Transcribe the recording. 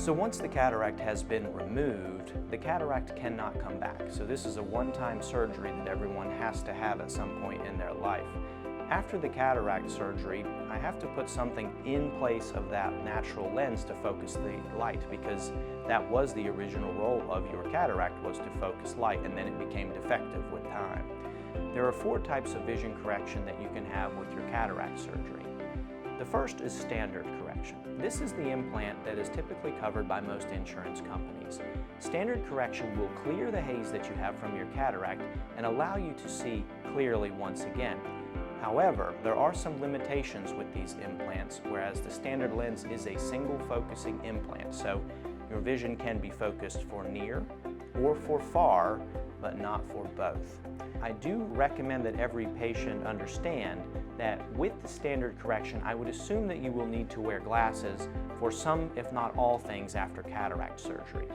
So once the cataract has been removed, the cataract cannot come back. So this is a one-time surgery that everyone has to have at some point in their life. After the cataract surgery, I have to put something in place of that natural lens to focus the light, because that was the original role of your cataract, was to focus light, and then it became defective with time. There are 4 types of vision correction that you can have with your cataract surgery. The first is standard correction. This is the implant that is typically covered by most insurance companies. Standard correction will clear the haze that you have from your cataract and allow you to see clearly once again. However, there are some limitations with these implants, whereas the standard lens is a single focusing implant, so your vision can be focused for near or for far, but not for both. I do recommend that every patient understand that with the standard correction, I would assume that you will need to wear glasses for some, if not all, things after cataract surgery.